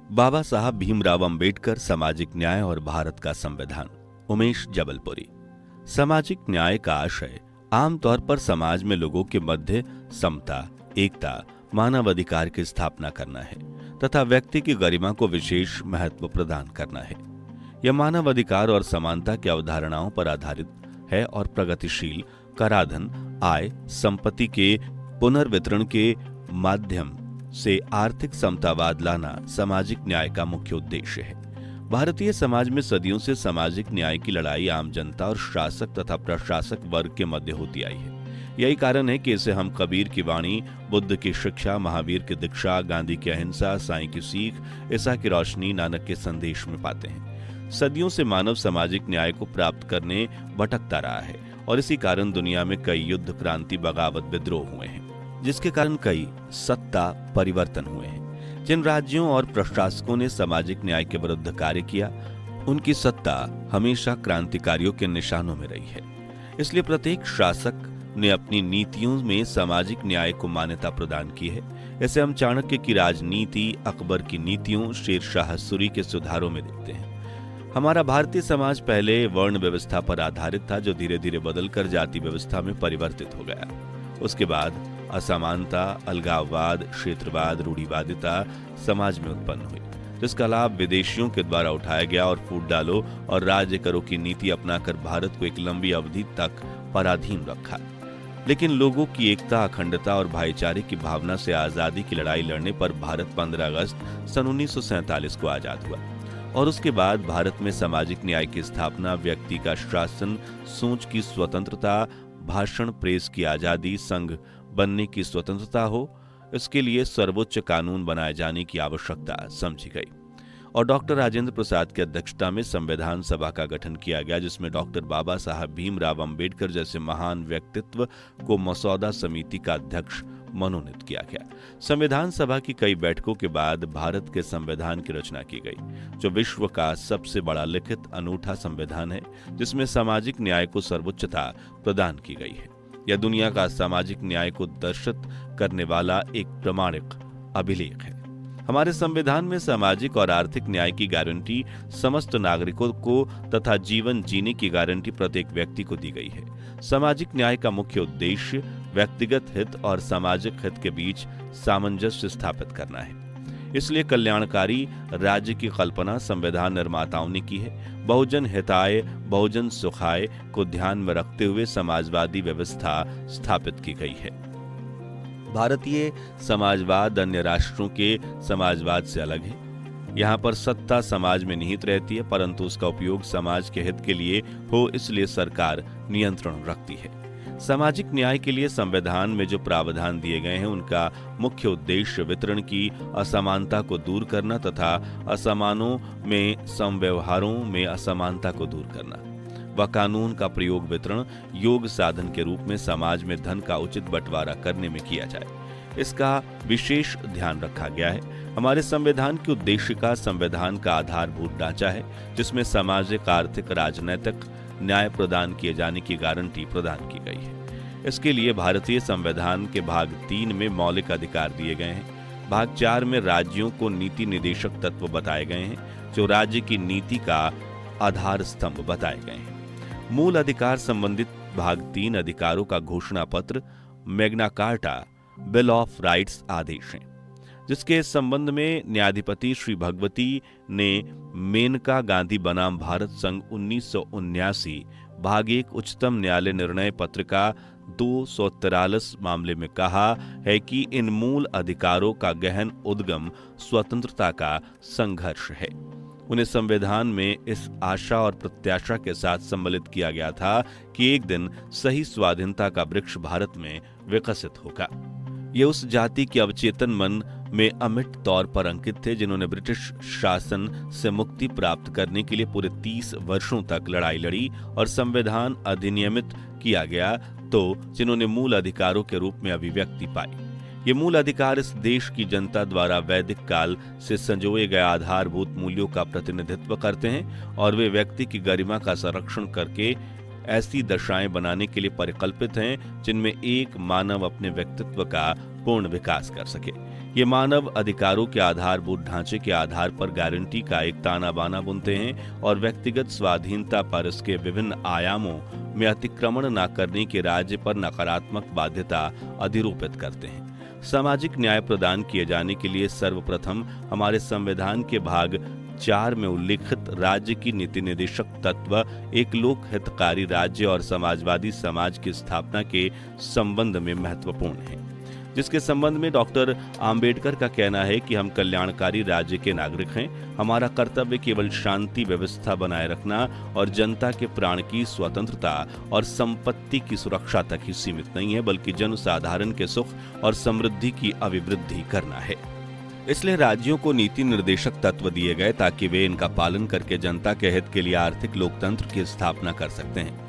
बाबा साहब भीमराव अंबेडकर, सामाजिक न्याय और भारत का संविधान। उमेश जबलपुरी। सामाजिक न्याय का आशय आमतौर पर समाज में लोगों के मध्य समता, एकता, मानवाधिकार की स्थापना करना है तथा व्यक्ति की गरिमा को विशेष महत्व प्रदान करना है। यह मानवाधिकार और समानता की अवधारणाओं पर आधारित है और प्रगतिशील कराधान, आय, संपत्ति के पुनर्वितरण के माध्यम से आर्थिक समतावाद लाना सामाजिक न्याय का मुख्य उद्देश्य है। भारतीय समाज में सदियों से सामाजिक न्याय की लड़ाई आम जनता और शासक तथा प्रशासक वर्ग के मध्य होती आई है। यही कारण है कि इसे हम कबीर की वाणी, बुद्ध की शिक्षा, महावीर की दीक्षा, गांधी की अहिंसा, साईं की सीख, ईसा की रोशनी, नानक के संदेश में पाते हैं। सदियों से मानव सामाजिक न्याय को प्राप्त करने भटकता रहा है और इसी कारण दुनिया में कई युद्ध, क्रांति, बगावत, विद्रोह हुए हैं, जिसके कारण कई सत्ता परिवर्तन हुए हैं। जिन राज्यों और प्रशासकों ने सामाजिक न्याय के विरुद्ध कार्य किया, उनकी सत्ता हमेशा क्रांतिकारियों के निशानों में रही है। इसलिए प्रत्येक शासक ने अपनी नीतियों में सामाजिक न्याय को मान्यता प्रदान की है। इसे हम चाणक्य की राजनीति, अकबर की नीतियों, शेरशाह सूरी के सुधारों में देखते हैं। हमारा भारतीय समाज पहले वर्ण व्यवस्था पर आधारित था, जो धीरे धीरे बदलकर जाति व्यवस्था में परिवर्तित हो गया। उसके बाद असमानता, अलगाववाद, क्षेत्रवाद, रूढ़िवादिता समाज में उत्पन्न हुई, जिसका लाभ विदेशियों के द्वारा उठाया गया और फूट डालो और राज्य करो की नीति अपनाकर भारत को एक लंबी अवधि तक पराधीन रखा। लेकिन लोगों की एकता, अखंडता और भाईचारे की भावना से आजादी की लड़ाई लड़ने पर भारत 15 अगस्त सन 1947 को आजाद हुआ और उसके बाद भारत में सामाजिक न्याय की स्थापना, व्यक्ति का शासन, सोच की स्वतंत्रता, भाषण, प्रेस की आजादी, संघ बनने की स्वतंत्रता हो, इसके लिए सर्वोच्च कानून बनाए जाने की आवश्यकता समझी गई और डॉक्टर राजेंद्र प्रसाद की अध्यक्षता में संविधान सभा का गठन किया गया, जिसमें डॉक्टर बाबा साहब भीमराव अंबेडकर जैसे महान व्यक्तित्व को मसौदा समिति का अध्यक्ष मनोनीत किया गया। संविधान सभा की कई बैठकों के बाद भारत के संविधान की रचना की गई, जो विश्व का सबसे बड़ा लिखित अनूठा संविधान है, जिसमें सामाजिक न्याय को सर्वोच्चता प्रदान की गई है। यह दुनिया का सामाजिक न्याय को दर्शित करने वाला एक प्रमाणिक अभिलेख है। हमारे संविधान में सामाजिक और आर्थिक न्याय की गारंटी समस्त नागरिकों को तथा जीवन जीने की गारंटी प्रत्येक व्यक्ति को दी गई है। सामाजिक न्याय का मुख्य उद्देश्य व्यक्तिगत हित और सामाजिक हित के बीच सामंजस्य स्थापित करना है। इसलिए कल्याणकारी राज्य की कल्पना संविधान निर्माताओं ने की है। बहुजन हिताय, बहुजन सुखाय को ध्यान में रखते हुए समाजवादी व्यवस्था स्थापित की गई है। भारतीय समाजवाद अन्य राष्ट्रों के समाजवाद से अलग है। यहाँ पर सत्ता समाज में निहित रहती है, परंतु उसका उपयोग समाज के हित के लिए हो, इसलिए सरकार नियंत्रण रखती है। सामाजिक न्याय के लिए संविधान में जो प्रावधान दिए गए हैं, उनका मुख्य उद्देश्य वितरण की असमानता को दूर करना तथा असमानों में समव्यवहारों में असमानता को दूर करना व कानून का प्रयोग वितरण योग साधन के रूप में समाज में धन का उचित बंटवारा करने में किया जाए, इसका विशेष ध्यान रखा गया है। हमारे संविधान के उद्देश्य का संविधान का आधारभूत ढांचा है, जिसमें सामाजिक, आर्थिक, राजनैतिक न्याय प्रदान किए जाने की गारंटी प्रदान की गई है। इसके लिए भारतीय संविधान के भाग 3 में मौलिक अधिकार दिए गए हैं। भाग 4 में राज्यों को नीति निर्देशक तत्व बताए गए हैं, जो राज्य की नीति का आधार स्तंभ बताए गए हैं। मूल अधिकार संबंधित भाग 3 अधिकारों का घोषणा पत्र, Magna Carta, bill of rights आदेश हैं, जिसके संबंध में न्यायाधिपति श्री भगवती ने मेनका गांधी बनाम भारत संघ 1979 भाग 1 उच्चतम न्यायालय निर्णय पत्रिका 243 मामले में कहा है कि इन मूल अधिकारों का गहन उद्गम स्वतंत्रता का संघर्ष है। उन्हें संविधान में इस आशा और प्रत्याशा के साथ सम्मिलित किया गया था कि एक दिन सही स्वाधीनता का वृक्ष भारत में विकसित होगा। ये उस जाति के अवचेतन मन में अमिट तौर पर अंकित थे, जिन्होंने ब्रिटिश शासन से मुक्ति प्राप्त करने के लिए पूरे 30 वर्षों तक लड़ाई लड़ी और संविधान अधिनियमित किया गया, तो जिन्होंने मूल अधिकारों के रूप में अभिव्यक्ति पाई। ये मूल अधिकार इस देश की जनता द्वारा वैदिक काल से संजोए गए आधारभूत मूल्यों का प्रतिनिधित्व करते हैं और वे व्यक्ति की गरिमा का संरक्षण करके ऐसी दशाएं बनाने के लिए परिकल्पित हैं जिनमें एक मानव अपने व्यक्तित्व का पूर्ण विकास कर सके। ये मानव अधिकारों के आधारभूत ढांचे के आधार पर गारंटी का एक ताना बाना बुनते हैं और व्यक्तिगत स्वाधीनता पर इसके विभिन्न आयामों में अतिक्रमण न करने के राज्य पर नकारात्मक बाध्यता अधिरोपित करते हैं। सामाजिक न्याय प्रदान किए जाने के लिए सर्वप्रथम हमारे संविधान के भाग 4 में उल्लिखित राज्य की नीति निर्देशक तत्व एक लोक हितकारी राज्य और समाजवादी समाज की स्थापना के संबंध में महत्वपूर्ण है, जिसके संबंध में डॉक्टर आम्बेडकर का कहना है कि हम कल्याणकारी राज्य के नागरिक हैं। हमारा कर्तव्य केवल शांति व्यवस्था बनाए रखना और जनता के प्राण की स्वतंत्रता और संपत्ति की सुरक्षा तक ही सीमित नहीं है, बल्कि जनसाधारण के सुख और समृद्धि की अभिवृद्धि करना है। इसलिए राज्यों को नीति निर्देशक तत्व दिए गए ताकि वे इनका पालन करके जनता के हित के लिए आर्थिक लोकतंत्र की स्थापना कर सकते हैं।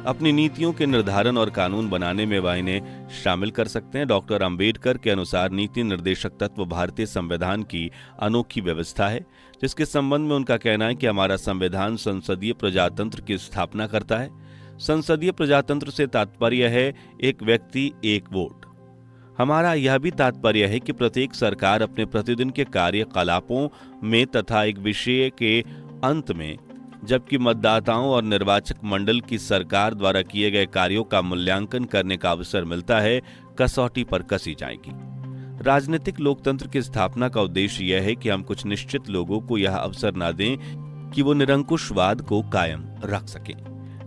अपनी नीतियों के निर्धारण और कानून बनाने में वह इन्हें शामिल कर सकते हैं। डॉक्टर अंबेडकर के अनुसार नीति निर्देशक तत्व भारतीय संविधान की अनोखी व्यवस्था है, जिसके संबंध में उनका कहना है कि हमारा संविधान संसदीय प्रजातंत्र की स्थापना करता है। संसदीय प्रजातंत्र से तात्पर्य है एक व्यक्ति एक वोट। हमारा यह भी तात्पर्य है कि प्रत्येक सरकार अपने प्रतिदिन के कार्यकलापों में तथा एक विषय के अंत में, जबकि मतदाताओं और निर्वाचक मंडल की सरकार द्वारा किए गए कार्यों का मूल्यांकन करने का अवसर मिलता है, कसौटी पर कसी जाएगी। राजनीतिक लोकतंत्र की स्थापना का उद्देश्य यह है कि हम कुछ निश्चित लोगों को यह अवसर न दें कि वो निरंकुशवाद को कायम रख सकें।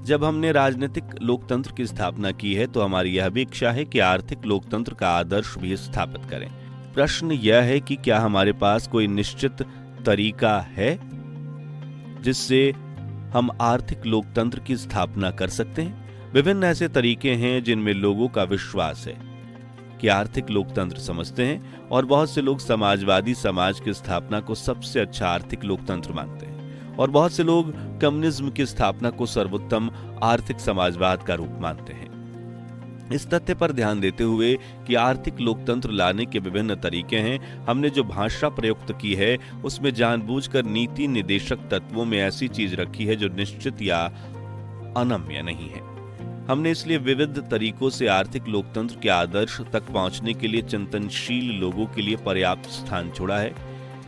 जब हमने राजनीतिक लोकतंत्र की स्थापना की है तो हमारी यह भी इच्छा है कि आर्थिक लोकतंत्र का आदर्श भी स्थापित करें। प्रश्न यह है कि क्या हमारे पास कोई निश्चित तरीका है जिससे हम आर्थिक लोकतंत्र की स्थापना कर सकते हैं? विभिन्न ऐसे तरीके हैं जिनमें लोगों का विश्वास है कि आर्थिक लोकतंत्र समझते हैं, और बहुत से लोग समाजवादी समाज की स्थापना को सबसे अच्छा आर्थिक लोकतंत्र मानते हैं, और बहुत से लोग कम्युनिज्म की स्थापना को सर्वोत्तम आर्थिक समाजवाद का रूप मानते हैं। इस तथ्य पर ध्यान देते हुए कि आर्थिक लोकतंत्र लाने के विभिन्न तरीके हैं, हमने जो भाषा प्रयुक्त की है उसमें जानबूझकर नीति निर्देशक तत्वों में ऐसी चीज रखी है जो निश्चित या अनम्य नहीं है। हमने इसलिए विविध तरीकों से आर्थिक लोकतंत्र के आदर्श तक पहुंचने के लिए चिंतनशील लोगों के लिए पर्याप्त स्थान छोड़ा है।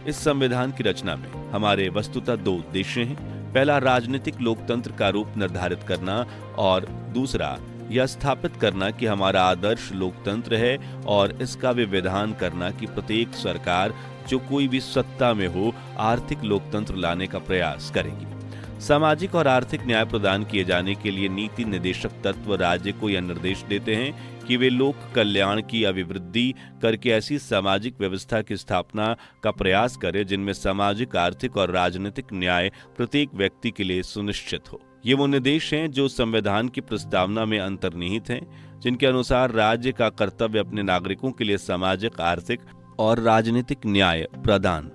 इस संविधान की रचना में हमारे वस्तुतः 2 उद्देश्य हैं। पहला, राजनीतिक लोकतंत्र का रूप निर्धारित करना, और दूसरा, यह स्थापित करना कि हमारा आदर्श लोकतंत्र है और इसका भी विधान करना कि प्रत्येक सरकार जो कोई भी सत्ता में हो आर्थिक लोकतंत्र लाने का प्रयास करेगी। सामाजिक और आर्थिक न्याय प्रदान किए जाने के लिए नीति निर्देशक तत्व राज्य को यह निर्देश देते हैं कि वे लोक कल्याण की अभिवृद्धि करके ऐसी सामाजिक व्यवस्था की स्थापना का प्रयास करें जिनमें सामाजिक, आर्थिक और राजनीतिक न्याय प्रत्येक व्यक्ति के लिए सुनिश्चित हो। ये वो निर्देश हैं जो संविधान की प्रस्तावना में अंतर्निहित हैं, जिनके अनुसार राज्य का कर्तव्य अपने नागरिकों के लिए सामाजिक, आर्थिक और राजनीतिक न्याय प्रदान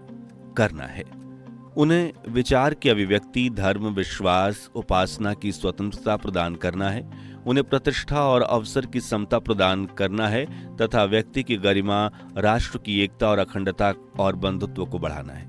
करना है। उन्हें विचार की अभिव्यक्ति, धर्म, विश्वास, उपासना की स्वतंत्रता प्रदान करना है। उन्हें प्रतिष्ठा और अवसर की समता प्रदान करना है तथा व्यक्ति की गरिमा, राष्ट्र की एकता और अखंडता और बंधुत्व को बढ़ाना है।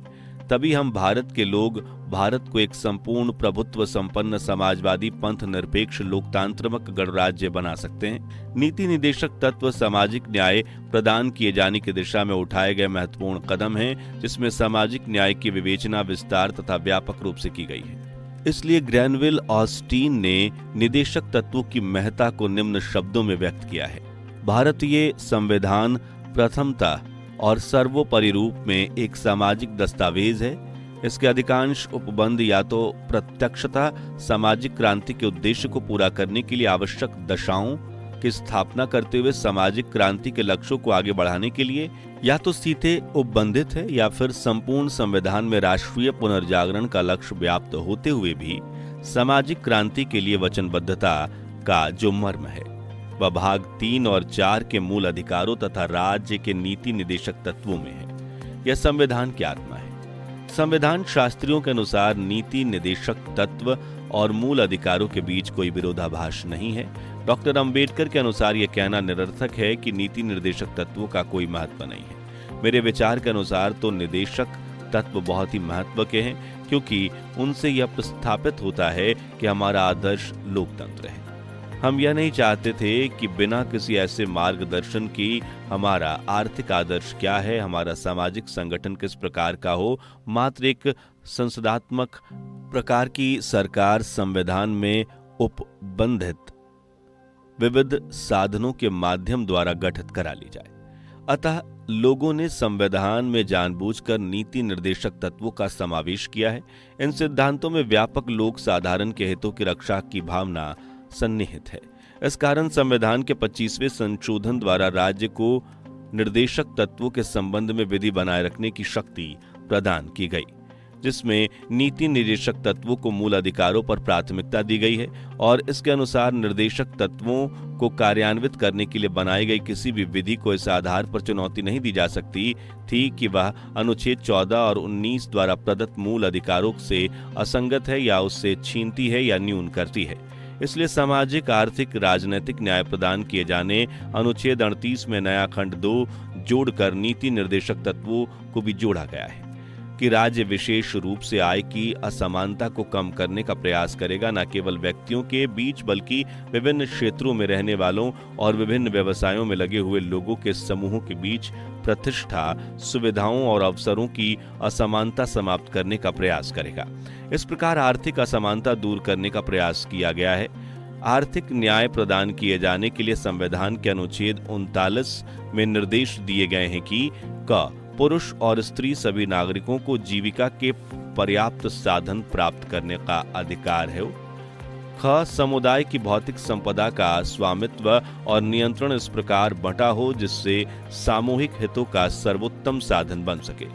तभी हम भारत के लोग भारत को एक संपूर्ण प्रभुत्व संपन्न समाजवादी पंथ निरपेक्ष लोकतांत्रिक गणराज्य बना सकते हैं। नीति निर्देशक तत्व सामाजिक न्याय प्रदान किए जाने की दिशा में उठाए गए महत्वपूर्ण कदम हैं, जिसमें सामाजिक न्याय की विवेचना विस्तार तथा व्यापक रूप से की गई है। इसलिए ग्रैनविल ऑस्टीन ने निदेशक तत्वों की महत्ता को निम्न शब्दों में व्यक्त किया है। भारतीय संविधान प्रथमतः और सर्वोपरि रूप में एक सामाजिक दस्तावेज है। इसके अधिकांश उपबंध या तो प्रत्यक्षतः सामाजिक क्रांति के उद्देश्य को पूरा करने के लिए आवश्यक दशाओं की स्थापना करते हुए सामाजिक क्रांति के लक्ष्यों को आगे बढ़ाने के लिए या तो सीधे उपबंधित है, या फिर संपूर्ण संविधान में राष्ट्रीय पुनर्जागरण का लक्ष्य व्याप्त होते हुए भी सामाजिक क्रांति के लिए वचनबद्धता का जो मर्म है वह भाग 3 और 4 के मूल अधिकारों तथा राज्य के नीति निर्देशक तत्वों में है। यह संविधान की आत्मा है। संविधान शास्त्रियों के अनुसार नीति निर्देशक तत्व और मूल अधिकारों के बीच कोई विरोधाभास नहीं है। डॉक्टर अंबेडकर के अनुसार यह कहना निरर्थक है कि नीति निर्देशक तत्वों का कोई महत्व नहीं है। मेरे विचार के अनुसार तो निर्देशक तत्व बहुत ही महत्व के हैं, क्योंकि उनसे यह प्रस्थापित होता है कि हमारा आदर्श लोकतंत्र है। हम यह नहीं चाहते थे कि बिना किसी ऐसे मार्गदर्शन की हमारा आर्थिक आदर्श क्या है, हमारा सामाजिक संगठन किस प्रकार का हो, मात्र एक संसदात्मक प्रकार की सरकार संविधान में उपबंधित विविध साधनों के माध्यम द्वारा गठित करा ली जाए। अतः लोगों ने संविधान में जानबूझकर नीति निर्देशक तत्वों का समावेश किया है। इन सिद्धांतों में व्यापक लोक साधारण के हितों की रक्षा की भावना सन्निहित है। इस कारण संविधान के 25वें संशोधन द्वारा राज्य को निर्देशक तत्वों के संबंध में विधि बनाए रखने की शक्ति प्रदान की गई, जिसमें नीति निर्देशक तत्वों को मूल अधिकारों पर प्राथमिकता दी गई है और इसके अनुसार निर्देशक तत्वों को कार्यान्वित करने के लिए बनाई गई किसी भी विधि को इस आधार पर चुनौती नहीं दी जा सकती थी कि वह अनुच्छेद 14 और 19 द्वारा प्रदत्त मूल अधिकारों से असंगत है या उससे छीनती है या न्यून करती है। इसलिए सामाजिक, आर्थिक, राजनीतिक न्याय प्रदान किए जाने अनुच्छेद 38 में नया खंड 2 जोड़कर नीति निर्देशक तत्वों को भी जोड़ा गया है कि राज्य विशेष रूप से आय की असमानता को कम करने का प्रयास करेगा, न केवल व्यक्तियों के बीच बल्कि विभिन्न क्षेत्रों में रहने वालों और विभिन्न व्यवसायों में लगे हुए लोगों के समूहों के बीच प्रतिष्ठा, सुविधाओं और अवसरों की असमानता समाप्त करने का प्रयास करेगा। इस प्रकार आर्थिक असमानता दूर करने का प्रयास किया गया है। आर्थिक न्याय प्रदान किए जाने के लिए संविधान के अनुच्छेद 39 में निर्देश दिए गए हैं कि क पुरुष और स्त्री सभी नागरिकों को जीविका के पर्याप्त साधन प्राप्त करने का अधिकार है। ख समुदाय की भौतिक संपदा का स्वामित्व और नियंत्रण इस प्रकार बंटा हो जिससे सामूहिक हितों का सर्वोत्तम साधन बन सके।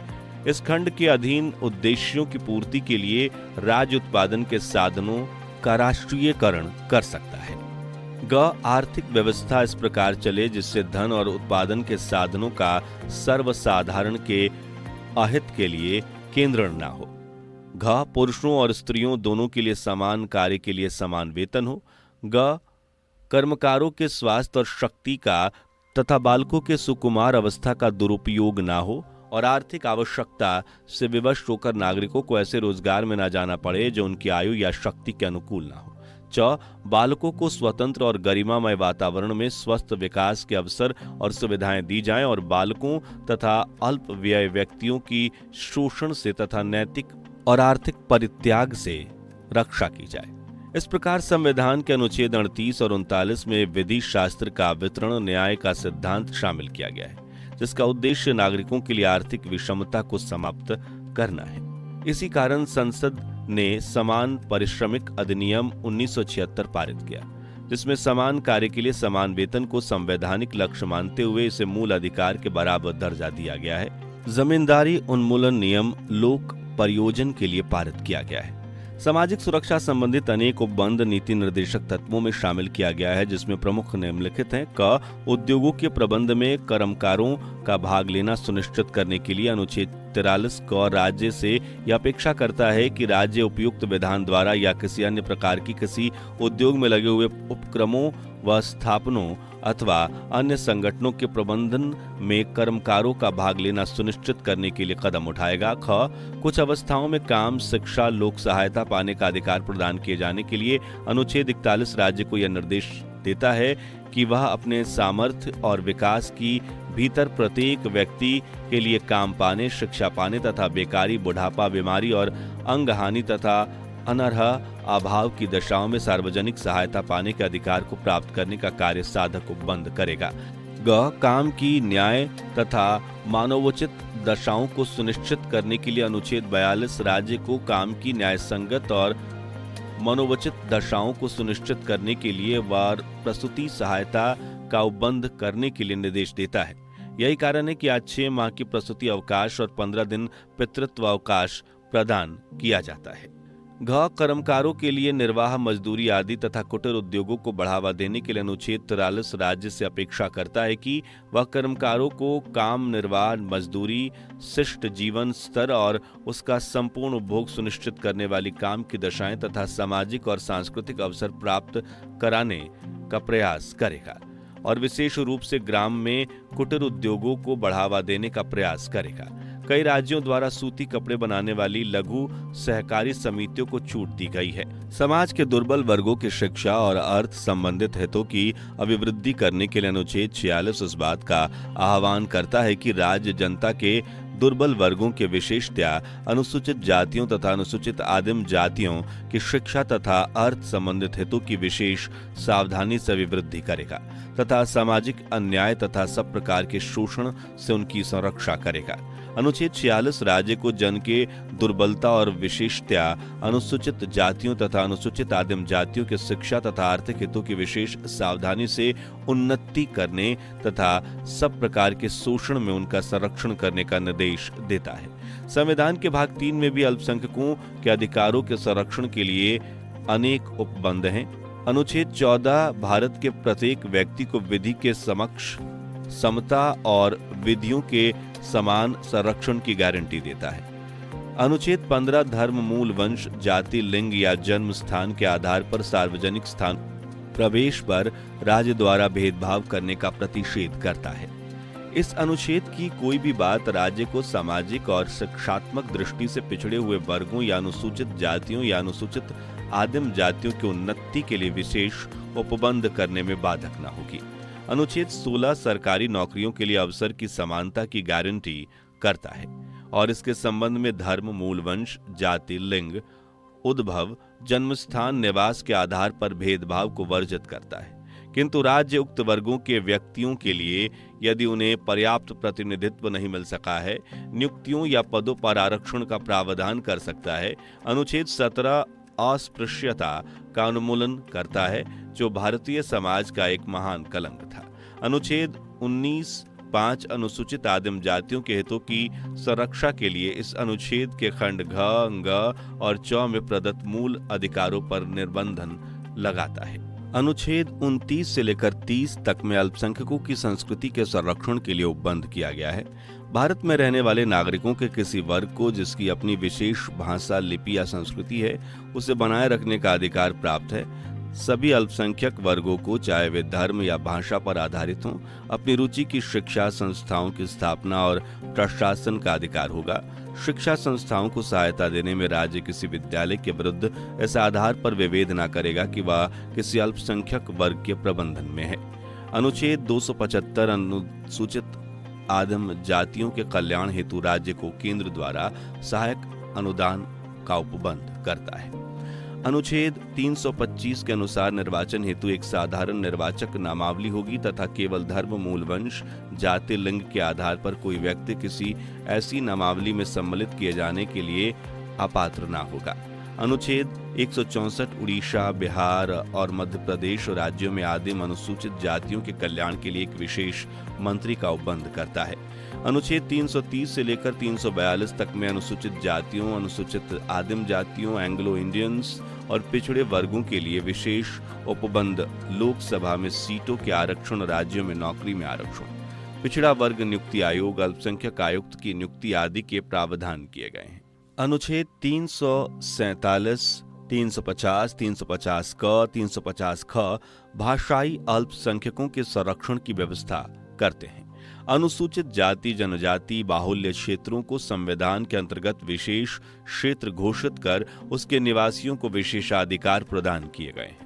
इस खंड के अधीन उद्देश्यों की पूर्ति के लिए राज्य उत्पादन के साधनों का राष्ट्रीयकरण कर सकता है। ग आर्थिक व्यवस्था इस प्रकार चले जिससे धन और उत्पादन के साधनों का सर्वसाधारण के अहित के लिए केंद्रण ना हो। घ पुरुषों और स्त्रियों दोनों के लिए समान कार्य के लिए समान वेतन हो। ग कर्मकारों के स्वास्थ्य और शक्ति का तथा बालकों के सुकुमार अवस्था का दुरुपयोग ना हो और आर्थिक आवश्यकता से विवश होकर नागरिकों को ऐसे रोजगार में न जाना पड़े जो उनकी आयु या शक्ति के अनुकूल ना हो। च बालकों को स्वतंत्र और गरिमामय वातावरण में स्वस्थ विकास के अवसर और सुविधाएं दी जाएं और बालकों तथा अल्प व्यय व्यक्तियों की शोषण से तथा नैतिक और आर्थिक परित्याग से रक्षा की जाए। इस प्रकार संविधान के अनुच्छेद 38 और 39 में विधि शास्त्र का वितरण न्याय का सिद्धांत शामिल किया गया है, जिसका उद्देश्य नागरिकों के लिए आर्थिक विषमता को समाप्त करना है। इसी कारण संसद ने समान पारिश्रमिक अधिनियम 1976 पारित किया, जिसमें समान कार्य के लिए समान वेतन को संवैधानिक लक्ष्य मानते हुए इसे मूल अधिकार के बराबर दर्जा दिया गया है। जमींदारी उन्मूलन नियम लोक प्रयोजन के लिए पारित किया गया है। सामाजिक सुरक्षा संबंधित अनेक उपबंध नीति निर्देशक तत्वों में शामिल किया गया है, जिसमें प्रमुख निम्नलिखित हैं। क उद्योगों के प्रबंध में कर्मकारों का भाग लेना सुनिश्चित करने के लिए अनुच्छेद 43 क राज्य से यह अपेक्षा करता है कि राज्य उपयुक्त विधान द्वारा या किसी अन्य प्रकार की किसी उद्योग में लगे हुए उपक्रमों व स्थापनों अथवा अन्य संगठनों के प्रबंधन में कर्मकारों का भाग लेना सुनिश्चित करने के लिए कदम उठाएगा। ख कुछ अवस्थाओं में काम, शिक्षा, लोक सहायता पाने का अधिकार प्रदान किए जाने के लिए अनुच्छेद 41 राज्य को यह निर्देश देता है कि वह अपने सामर्थ्य और विकास की भीतर प्रत्येक व्यक्ति के लिए काम पाने, शिक्षा पाने तथा बेकारी, बुढ़ापा, बीमारी और अंगहानि तथा अनर्ह अभाव की दशाओं में सार्वजनिक सहायता पाने के अधिकार को प्राप्त करने का कार्य साधक उपबंध करेगा। ग काम की न्याय तथा मानवोचित दशाओं को सुनिश्चित करने के लिए अनुच्छेद 42 राज्य को काम की न्याय संगत और मनोवचित दशाओं को सुनिश्चित करने के लिए वार प्रसूति सहायता का उपबंध करने के लिए निर्देश देता है। यही कारण है कि आज 6 माह की प्रसूति अवकाश और 15 दिन पितृत्व अवकाश प्रदान किया जाता है। घ कर्मकारों के लिए निर्वाह मजदूरी आदि तथा कुटीर उद्योगों को बढ़ावा देने के लिए अनुच्छेद 43 राज्य से अपेक्षा करता है कि वह कर्मकारों को काम, निर्वाह मजदूरी, शिष्ट जीवन स्तर और उसका संपूर्ण उपभोग सुनिश्चित करने वाली काम की दशाएं तथा सामाजिक और सांस्कृतिक अवसर प्राप्त कराने का प्रयास करेगा और विशेष रूप से ग्राम में कुटीर उद्योगों को बढ़ावा देने का प्रयास करेगा। कई राज्यों द्वारा सूती कपड़े बनाने वाली लघु सहकारी समितियों को छूट दी गई है। समाज के दुर्बल वर्गों की शिक्षा और अर्थ संबंधित हितों की अभिवृद्धि करने के लिए अनुच्छेद 46 इस बात का आह्वान करता है कि राज्य जनता के दुर्बल वर्गों के विशेषतया अनुसूचित जातियों तथा अनुसूचित आदिम जातियों की शिक्षा तथा अर्थ संबंधित हितों की विशेष सावधानी से अभिवृद्धि करेगा तथा सामाजिक अन्याय तथा सब प्रकार के शोषण से उनकी संरक्षा करेगा। अनुच्छेद 46 राज्य को जन के दुर्बलता और विशेषतया अनुसूचित जातियों तथा अनुसूचित आदिम जातियों की शिक्षा तथा आर्थिक हितों की विशेष सावधानी से उन्नति करने तथा सब प्रकार के शोषण में उनका संरक्षण करने का निर्देश देता है। संविधान के भाग 3 में भी अल्पसंख्यकों के अधिकारों के संरक्षण के लिए अनेक उपबंध हैं। अनुच्छेद 14 भारत के प्रत्येक व्यक्ति को विधि के समक्ष समता और विधियों के समान संरक्षण की गारंटी देता है। अनुच्छेद 15 धर्म, मूल, वंश, जाति, लिंग या जन्म स्थान के आधार पर सार्वजनिक स्थान प्रवेश पर राज्य द्वारा भेदभाव करने का प्रतिषेध करता है। इस अनुच्छेद की कोई भी बात राज्य को सामाजिक और शिक्षात्मक दृष्टि से पिछड़े हुए वर्गों या अनुसूचित जातियों या अनुसूचित आदिम जातियों की उन्नति के लिए विशेष उपबंध करने में बाधक न होगी। अनुच्छेद 16 सरकारी नौकरियों के लिए अवसर की समानता की गारंटी करता है और इसके संबंध में धर्म, मूल, वंश, जाति, लिंग, उद्भव, जन्मस्थान, निवास के आधार पर भेदभाव को वर्जित करता है। किंतु राज्य उक्त वर्गों के व्यक्तियों के लिए यदि उन्हें पर्याप्त प्रतिनिधित्व नहीं मिल सका है, नियुक्तियों या पदों पर आरक्षण का प्रावधान कर सकता है। अनुच्छेद 17 अस्पृश्यता का उन्मूलन करता है जो भारतीय समाज का एक महान कलंक था। अनुच्छेद 19(5) अनुसूचित आदिम जातियों के हितों की संरक्षा के लिए इस अनुच्छेद के खंड घ, ग और च में प्रदत्त मूल अधिकारों पर निर्बंधन लगाता है। अनुच्छेद 29 से लेकर 30 तक में अल्पसंख्यकों की संस्कृति के संरक्षण के लिए उपबंध किया गया है। भारत में रहने वाले नागरिकों के किसी वर्ग को जिसकी अपनी विशेष भाषा, लिपि या संस्कृति है, उसे बनाए रखने का अधिकार प्राप्त है। सभी अल्पसंख्यक वर्गों को, चाहे वे धर्म या भाषा पर आधारित हों, अपनी रुचि की शिक्षा संस्थाओं की स्थापना और प्रशासन का अधिकार होगा। शिक्षा संस्थाओं को सहायता देने में राज्य किसी विद्यालय के विरुद्ध इस आधार पर विभेद न करेगा कि वह किसी अल्पसंख्यक वर्ग के प्रबंधन में है। अनुच्छेद 275 अनुसूचित आदिम जातियों के कल्याण हेतु राज्य को केंद्र द्वारा सहायक अनुदान का उपबंध करता है। अनुच्छेद 325 के अनुसार निर्वाचन हेतु एक साधारण निर्वाचक नामावली होगी तथा केवल धर्म, मूल, वंश, जाति, लिंग के आधार पर कोई व्यक्ति किसी ऐसी नामावली में सम्मिलित किए जाने के लिए अपात्र न होगा। अनुच्छेद 164 उड़ीसा, बिहार और मध्य प्रदेश राज्यों में आदिम अनुसूचित जातियों के कल्याण के लिए एक विशेष मंत्री का उपबंध करता है। अनुच्छेद 330 से लेकर 342 तक में अनुसूचित जातियों, अनुसूचित आदिम जातियों, एंग्लो इंडियंस और पिछड़े वर्गों के लिए विशेष उपबंध, लोकसभा में सीटों के आरक्षण, राज्यों में नौकरी में आरक्षण, पिछड़ा वर्ग नियुक्ति आयोग, अल्पसंख्यक आयुक्त की नियुक्ति आदि के प्रावधान किए गए हैं। अनुच्छेद 347, 350, 350 क, 350 ख भाषाई अल्पसंख्यकों के संरक्षण की व्यवस्था करते हैं। अनुसूचित जाति जनजाति बाहुल्य क्षेत्रों को संविधान के अंतर्गत विशेष क्षेत्र घोषित कर उसके निवासियों को विशेषाधिकार प्रदान किए गए हैं।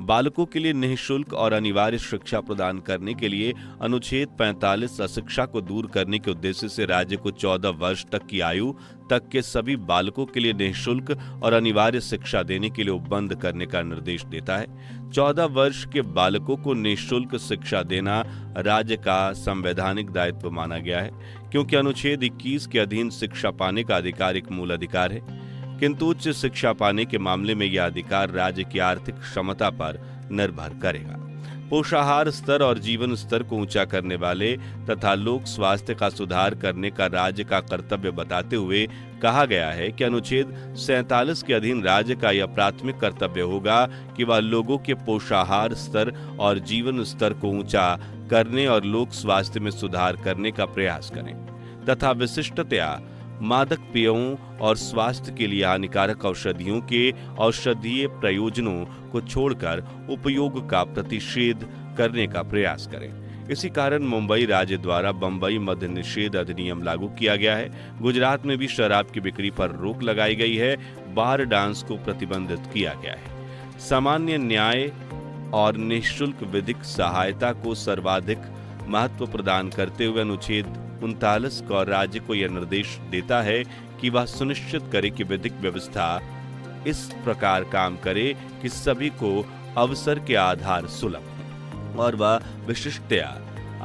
बालकों के लिए निःशुल्क और अनिवार्य शिक्षा प्रदान करने के लिए अनुच्छेद 45 अशिक्षा को दूर करने के उद्देश्य से राज्य को 14 वर्ष तक की आयु तक के सभी बालकों के लिए निःशुल्क और अनिवार्य शिक्षा देने के लिए उपबंध करने का निर्देश देता है। 14 वर्ष के बालकों को निःशुल्क शिक्षा देना राज्य का संवैधानिक दायित्व माना गया है, क्योंकि अनुच्छेद 21 के अधीन शिक्षा पाने का अधिकार एक मूल अधिकार है। किंतु उच्च शिक्षा पाने के मामले में यह अधिकार राज्य की आर्थिक क्षमता पर निर्भर करेगा। पोषाहार स्तर और जीवन स्तर को ऊंचा करने वाले तथा लोक स्वास्थ्य का सुधार करने का राज्य का कर्तव्य बताते हुए कहा गया है कि अनुच्छेद 47 के अधीन राज्य का यह प्राथमिक कर्तव्य होगा कि वह लोगों के पोषाहार स्तर और जीवन स्तर को ऊंचा करने और लोक स्वास्थ्य में सुधार करने का प्रयास करें तथा विशिष्टतया मादक पेयों और स्वास्थ्य के लिए हानिकारक औषधियों के औषधीय प्रयोजनों को छोड़कर उपयोग का प्रतिषेध करने का प्रयास करें। इसी कारण मुंबई राज्य द्वारा बंबई मद्य निषेध अधिनियम लागू किया गया है। गुजरात में भी शराब की बिक्री पर रोक लगाई गई है। बार डांस को प्रतिबंधित किया गया है। सामान्य न्याय और निःशुल्क विधिक सहायता को सर्वाधिक महत्व प्रदान करते हुए अनुच्छेद 39 क राज्य को यह निर्देश देता है कि वह सुनिश्चित करे कि विधिक व्यवस्था इस प्रकार काम करे कि सभी को अवसर के आधार सुलभ हो और वह विशिष्टया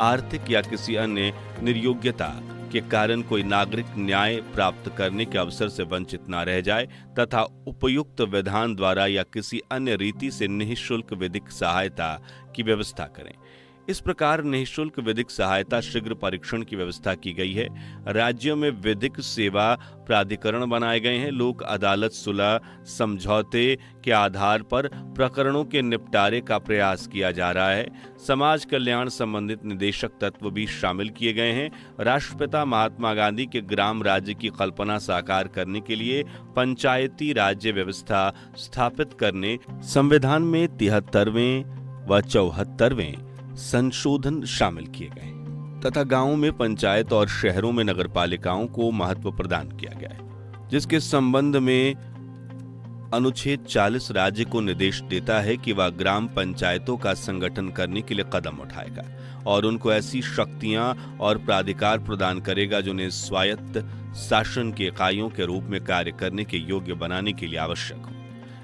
आर्थिक या किसी अन्य निर्योग्यता के कारण कोई नागरिक न्याय प्राप्त करने के अवसर से वंचित न रह जाए तथा उपयुक्त विधान द्वारा या किसी अन्य रीति से निःशुल्क विधिक सहायता की व्यवस्था करें। इस प्रकार निःशुल्क विधिक सहायता शीघ्र परीक्षण की व्यवस्था की गई है। राज्यों में विधिक सेवा प्राधिकरण बनाए गए हैं। लोक अदालत सुलह समझौते के आधार पर प्रकरणों के निपटारे का प्रयास किया जा रहा है। समाज कल्याण संबंधित निदेशक तत्व भी शामिल किए गए हैं। राष्ट्रपिता महात्मा गांधी के ग्राम राज्य की कल्पना साकार करने के लिए पंचायती राज्य व्यवस्था स्थापित करने संविधान में 73वें व 74वें संशोधन शामिल किए गए तथा गांवों में पंचायत और शहरों में नगरपालिकाओं को महत्व प्रदान किया गया है, जिसके संबंध में अनुच्छेद 40 राज्य को निर्देश देता है कि वह ग्राम पंचायतों का संगठन करने के लिए कदम उठाएगा और उनको ऐसी शक्तियां और प्राधिकार प्रदान करेगा जो उन्हें स्वायत्त शासन के इकाइयों के रूप में कार्य करने के योग्य बनाने के लिए आवश्यक हो।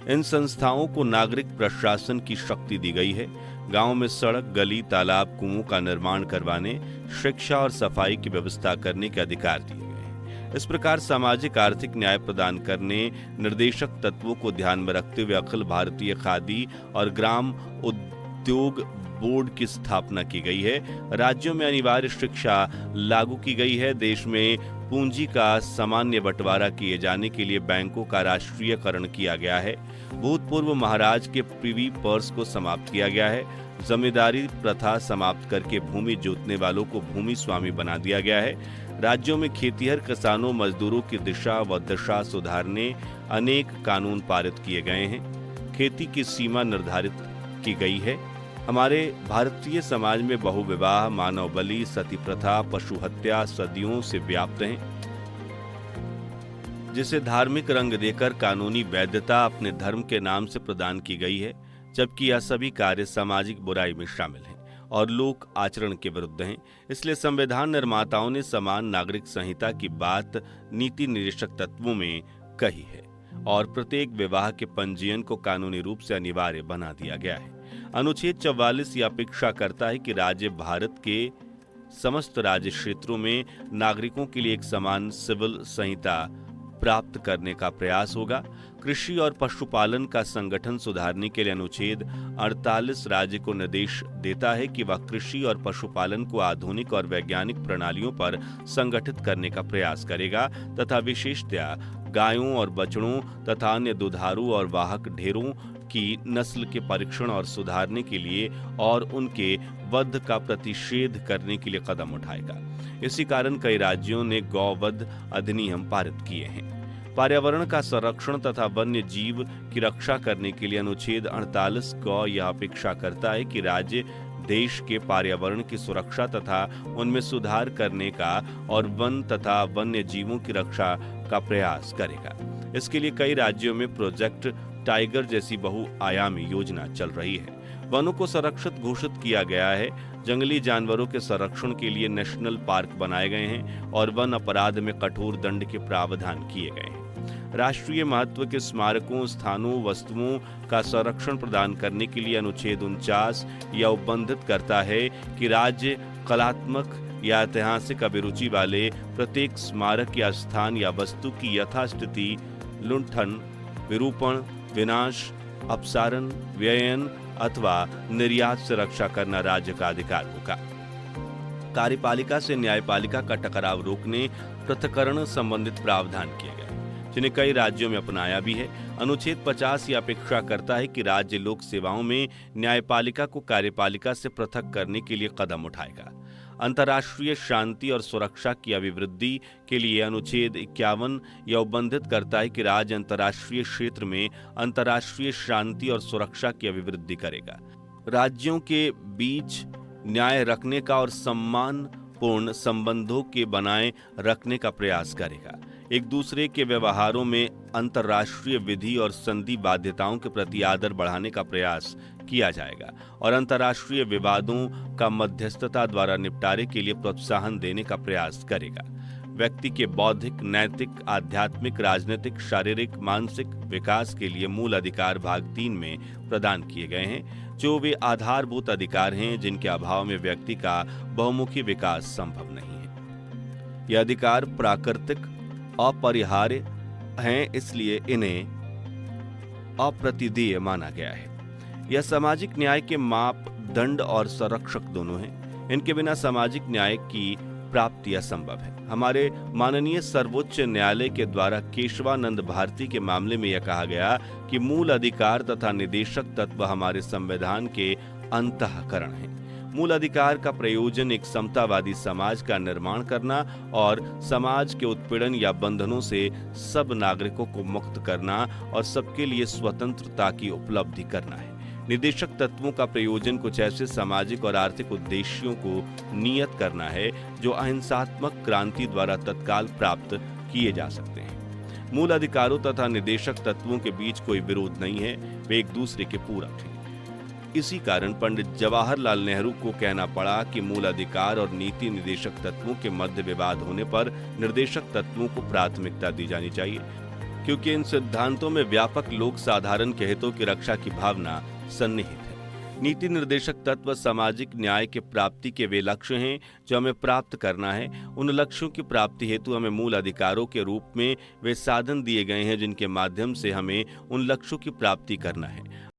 इन संस्थाओं को नागरिक प्रशासन की शक्ति दी गई है। गांव में सड़क, गली, तालाब, कुओं का निर्माण करवाने, शिक्षा और सफाई की व्यवस्था करने के अधिकार दिए गए हैं। इस प्रकार सामाजिक आर्थिक न्याय प्रदान करने निर्देशक तत्वों को ध्यान में रखते हुए अखिल भारतीय खादी और ग्राम उद्योग बोर्ड की स्थापना की गई है। राज्यों में अनिवार्य शिक्षा लागू की गई है। देश में पूंजी का सामान्य बंटवारा किए जाने के लिए बैंकों का राष्ट्रीयकरण किया गया है। भूतपूर्व महाराज के प्रिवी पर्स को समाप्त किया गया है। जमींदारी प्रथा समाप्त करके भूमि जोतने वालों को भूमि स्वामी बना दिया गया है। राज्यों में खेतीहर किसानों मजदूरों की दिशा व दशा सुधारने अनेक कानून पारित किए गए हैं। खेती की सीमा निर्धारित की गई है। हमारे भारतीय समाज में बहुविवाह, मानव बलि, सती प्रथा, पशु हत्या सदियों से व्याप्त हैं, जिसे धार्मिक रंग देकर कानूनी वैधता अपने धर्म के नाम से प्रदान की गई है, जबकि यह सभी कार्य सामाजिक बुराई में शामिल हैं और लोक आचरण के विरुद्ध हैं। इसलिए संविधान निर्माताओं ने समान नागरिक संहिता की बात नीति निर्देशक तत्वों में कही है और प्रत्येक विवाह के पंजीयन को कानूनी रूप से अनिवार्य बना दिया गया है। अनुच्छेद 44 यह अपेक्षा करता है कि राज्य भारत के समस्त राज्य क्षेत्रों में नागरिकों के लिए एक समान सिविल संहिता प्राप्त करने का प्रयास होगा। कृषि और पशुपालन का संगठन सुधारने के लिए अनुच्छेद 48 राज्य को निर्देश देता है कि वह कृषि और पशुपालन को आधुनिक और वैज्ञानिक प्रणालियों पर संगठित करने का प्रयास करेगा तथा विशेषतया गायों और बछड़ों तथा अन्य दुधारू और वाहक ढेरों की नस्ल के परीक्षण और सुधारने के लिए और उनके वध का प्रतिषेध करने के लिए कदम उठाएगा। इसी कारण कई राज्यों ने गौवध अधिनियम पारित किए हैं। पर्यावरण का संरक्षण तथा वन्य जीव की रक्षा करने के लिए अनुच्छेद 48 क यह अपेक्षा करता है कि राज्य देश के पर्यावरण की सुरक्षा तथा उनमें सुधार करने का और वन तथा वन्य जीवों की रक्षा का प्रयास करेगा। इसके लिए कई राज्यों में प्रोजेक्ट टाइगर जैसी बहुआयामी योजना चल रही है। वनों को संरक्षित घोषित किया गया है। जंगली जानवरों के संरक्षण के लिए नेशनल पार्क बनाए गए हैं और वन अपराध में कठोर दंड के प्रावधान किए गए हैं। राष्ट्रीय महत्व के स्मारकों, स्थानों, वस्तुओं का संरक्षण प्रदान करने के लिए अनुच्छेद 49 यह उपबंधित करता है कि राज्य कलात्मक या ऐतिहासिक अभिरुचि वाले प्रत्येक स्मारक या स्थान या वस्तु की यथास्थिति लुंठन, विरूपण, विनाश, अपसारण, व्ययन अथवा निर्यात से रक्षा करना राज्य का अधिकार होगा। कार्यपालिका से न्यायपालिका का टकराव रोकने पृथक्करण संबंधित प्रावधान किए गए, जिन्हें कई राज्यों में अपनाया भी है। अनुच्छेद 50 यह अपेक्षा करता है कि राज्य लोक सेवाओं में न्यायपालिका को कार्यपालिका से पृथक करने के लिए कदम उठाएगा। अंतर्राष्ट्रीय शांति और सुरक्षा की अभिवृद्धि के लिए अनुच्छेद 51 यह उपबंधित करता है कि राज्य अंतर्राष्ट्रीय क्षेत्र में अंतर्राष्ट्रीय शांति और सुरक्षा की अभिवृद्धि करेगा। राज्यों के बीच न्याय रखने का और सम्मानपूर्ण संबंधों के बनाए रखने का प्रयास करेगा। एक दूसरे के व्यवहारों में अंतर्राष्ट्रीय विधि और संधि बाध्यताओं के प्रति आदर बढ़ाने का प्रयास किया जाएगा और अंतर्राष्ट्रीय विवादों का मध्यस्थता द्वारा निपटारे के लिए प्रोत्साहन देने का प्रयास करेगा। व्यक्ति के बौद्धिक, नैतिक, आध्यात्मिक, राजनीतिक, शारीरिक, मानसिक विकास के लिए मूल अधिकार भाग 3 में प्रदान किए गए हैं, जो वे आधारभूत अधिकार हैं जिनके अभाव में व्यक्ति का बहुमुखी विकास संभव नहीं है। ये अधिकार प्राकृतिक, अपरिहार्य हैं, इसलिए इन्हें अप्रतिदेय माना गया है। यह सामाजिक न्याय के मापदंड और संरक्षक दोनों हैं। इनके बिना सामाजिक न्याय की प्राप्ति असंभव है। हमारे माननीय सर्वोच्च न्यायालय के द्वारा केशवानंद भारती के मामले में यह कहा गया कि मूल अधिकार तथा निदेशक तत्व हमारे संविधान के अंतःकरण हैं। मूल अधिकार का प्रयोजन एक समतावादी समाज का निर्माण करना और समाज के उत्पीड़न या बंधनों से सब नागरिकों को मुक्त करना और सबके लिए स्वतंत्रता की उपलब्धि करना है। निदेशक तत्वों का प्रयोजन कुछ ऐसे सामाजिक और आर्थिक उद्देश्यों को नियत करना है जो अहिंसात्मक क्रांति द्वारा तत्काल प्राप्त किए जा सकते हैं। मूल अधिकारों तथा निदेशक तत्वों के बीच कोई विरोध नहीं है, वे एक दूसरे के पूरक हैं। इसी कारण पंडित जवाहरलाल नेहरू को कहना पड़ा कि मूल अधिकार और नीति निदेशक तत्वों के मध्य विवाद होने पर निर्देशक तत्वों को प्राथमिकता दी जानी चाहिए, क्योंकि इन सिद्धांतों में व्यापक लोक साधारण के हितों की रक्षा की भावना सन्निहित है। नीति निर्देशक तत्व सामाजिक न्याय के प्राप्ति के वे लक्ष्य हैं जो हमें प्राप्त करना है। उन लक्ष्यों की प्राप्ति हेतु हमें मूल अधिकारों के रूप में वे साधन दिए गए हैं जिनके माध्यम से हमें उन लक्ष्यों की प्राप्ति करना है।